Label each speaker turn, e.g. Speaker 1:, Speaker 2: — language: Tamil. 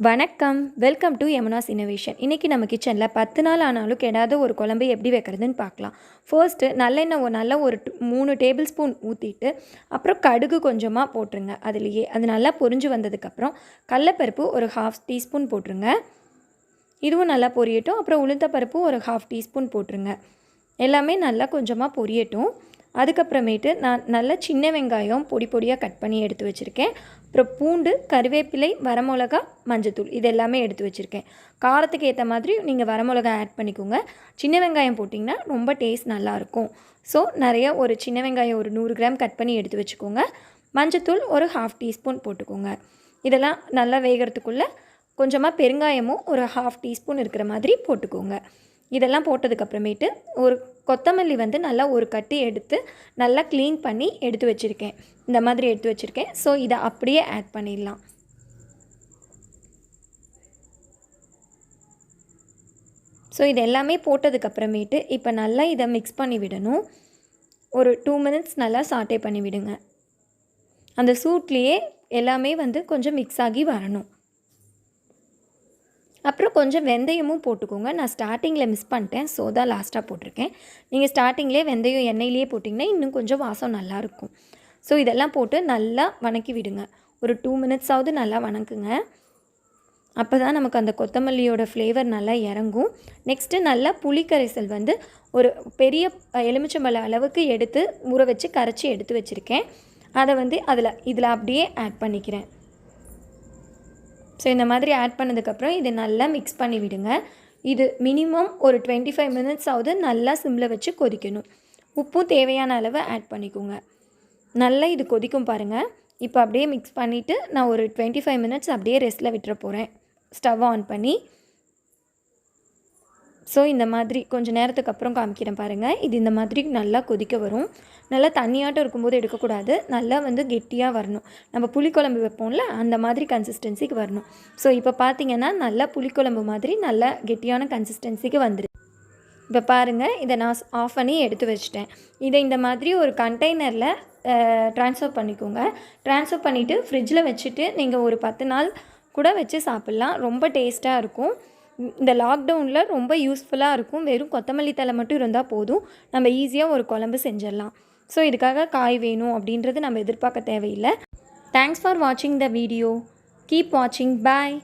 Speaker 1: வணக்கம், வெல்கம் டு யமுனா'sinnovations. இன்றைக்கி நம்ம கிச்சனில் 10 நாள் ஆனாலும் கெடாத ஒரு குழம்பு எப்படி வைக்கிறதுன்னு பார்க்கலாம். ஃபர்ஸ்ட்டு நல்லெண்ணெய் நல்ல ஒரு 3 டேபிள் ஸ்பூன் ஊற்றிட்டு அப்புறம் கடுகு கொஞ்சமாக போட்டுருங்க. அதுலேயே அது நல்லா பொரிஞ்சு வந்ததுக்கப்புறம் கடலைப்பருப்பு ஒரு 1/2 டீஸ்பூன் போட்டுருங்க. இதுவும் நல்லா பொரியட்டும். அப்புறம் உளுந்தப்பருப்பு ஒரு 1/2 டீஸ்பூன் போட்டுருங்க. எல்லாமே நல்லா கொஞ்சமாக பொரியட்டும். அதுக்கப்புறமேட்டு நான் நல்ல சின்ன வெங்காயம் பொடி பொடியாக கட் பண்ணி எடுத்து வச்சுருக்கேன். அப்புறம் பூண்டு, கருவேப்பிலை, வரமிளகா, மஞ்சத்தூள் இது எல்லாமே எடுத்து வச்சுருக்கேன். காரத்துக்கு ஏற்ற மாதிரி நீங்கள் வரமிளகா ஆட் பண்ணிக்கோங்க. சின்ன வெங்காயம் போட்டிங்கன்னா ரொம்ப டேஸ்ட் நல்லாயிருக்கும். ஸோ ஒரு சின்ன வெங்காயம் ஒரு 100 கிராம் கட் பண்ணி எடுத்து வச்சுக்கோங்க. மஞ்சத்தூள் ஒரு 1/2 டீஸ்பூன் போட்டுக்கோங்க. இதெல்லாம் நல்லா வேகிறதுக்குள்ளே கொஞ்சமாக பெருங்காயமும் ஒரு 1/2 டீஸ்பூன் இருக்கிற மாதிரி போட்டுக்கோங்க. இதெல்லாம் போட்டதுக்கப்புறமேட்டு ஒரு கொத்தமல்லி நல்லா ஒரு கட்டி எடுத்து நல்லா க்ளீன் பண்ணி எடுத்து வச்சுருக்கேன். இந்த மாதிரி எடுத்து வச்சுருக்கேன். ஸோ இதை அப்படியே ஆட் பண்ணிடலாம். ஸோ இது எல்லாமே போட்டதுக்கப்புறமேட்டு இப்போ நல்லா இதை மிக்ஸ் பண்ணி விடணும். ஒரு 2 மினிட்ஸ் நல்லா சாட்டே பண்ணி விடுங்க. அந்த சூட்லேயே எல்லாமே கொஞ்சம் மிக்ஸ் ஆகி வரணும். அப்புறம் கொஞ்சம் வெந்தயமும் போட்டுக்கோங்க. நான் ஸ்டார்டிங்கில் மிஸ் பண்ணிட்டேன், ஸோ தான் லாஸ்ட்டாக போட்டிருக்கேன். நீங்கள் ஸ்டார்டிங்லேயே வெந்தயம் எண்ணெயிலேயே போட்டிங்கன்னா இன்னும் கொஞ்சம் வாசம் நல்லாயிருக்கும். ஸோ இதெல்லாம் போட்டு நல்லா வணக்கி விடுங்க. ஒரு 2 மினிட்ஸாவது நல்லா வணக்குங்க. அப்போ தான் நமக்கு அந்த கொத்தமல்லியோட ஃப்ளேவர் நல்லா இறங்கும். நெக்ஸ்ட்டு நல்லா புளிக்கரைசல் ஒரு பெரிய எலுமிச்சம்பழ அளவுக்கு எடுத்து ஊற வச்சு கரைச்சி எடுத்து வச்சுருக்கேன். அதை இதில் அப்படியே ஆட் பண்ணிக்கிறேன். ஸோ இந்த மாதிரி ஆட் பண்ணதுக்கப்புறம் இதை நல்லா மிக்ஸ் பண்ணி விடுங்க. இது மினிமம் ஒரு 25 மினிட்ஸாவது நல்லா சிம்மில் வச்சு கொதிக்கணும். உப்பும் தேவையான அளவு ஆட் பண்ணிக்கோங்க. நல்லா இது கொதிக்கும் பாருங்கள். இப்போ அப்படியே மிக்ஸ் பண்ணிவிட்டு நான் ஒரு 25 மினிட்ஸ் அப்படியே ரெஸ்ட்டில் விட்டுற போகிறேன், ஸ்டவ் ஆன் பண்ணி. ஸோ இந்த மாதிரி கொஞ்சம் நேரத்துக்கு அப்புறம் காமிக்கிறேன் பாருங்கள். இது இந்த மாதிரி நல்லா கொதிக்க வரும். நல்லா தண்ணியாட்டம் இருக்கும்போது எடுக்கக்கூடாது. நல்லா கெட்டியாக வரணும். நம்ம புளிக்குழம்பு வைப்போம்ல அந்த மாதிரி கன்சிஸ்டன்சிக்கு வரணும். ஸோ இப்போ பார்த்திங்கன்னா நல்லா புளிக்குழம்பு மாதிரி நல்லா கெட்டியான கன்சிஸ்டன்சிக்கு வந்துடுது. இப்போ பாருங்கள், இதை நான் ஆஃப் பண்ணி எடுத்து வச்சிட்டேன். இதை இந்த மாதிரி ஒரு கண்டெய்னரில் ட்ரான்ஸ்ஃபர் பண்ணிக்கோங்க. ட்ரான்ஸ்ஃபர் பண்ணிவிட்டு ஃப்ரிட்ஜில் வச்சுட்டு நீங்கள் ஒரு 10 நாள் கூட வச்சு சாப்பிட்லாம். ரொம்ப டேஸ்ட்டாக இருக்கும். இந்த லாக்டவுனில் ரொம்ப யூஸ்ஃபுல்லாக இருக்கும். வெறும் கொத்தமல்லி தழை மட்டும் இருந்தால் போதும், நம்ம ஈஸியாக ஒரு குழம்பு செஞ்சிடலாம். ஸோ இதுக்காக காய் வேணும் அப்படின்றது நம்ம எதிர்பார்க்க தேவையில்லை. தேங்க்ஸ் ஃபார் வாட்சிங் த வீடியோ. கீப் வாட்சிங். பாய்.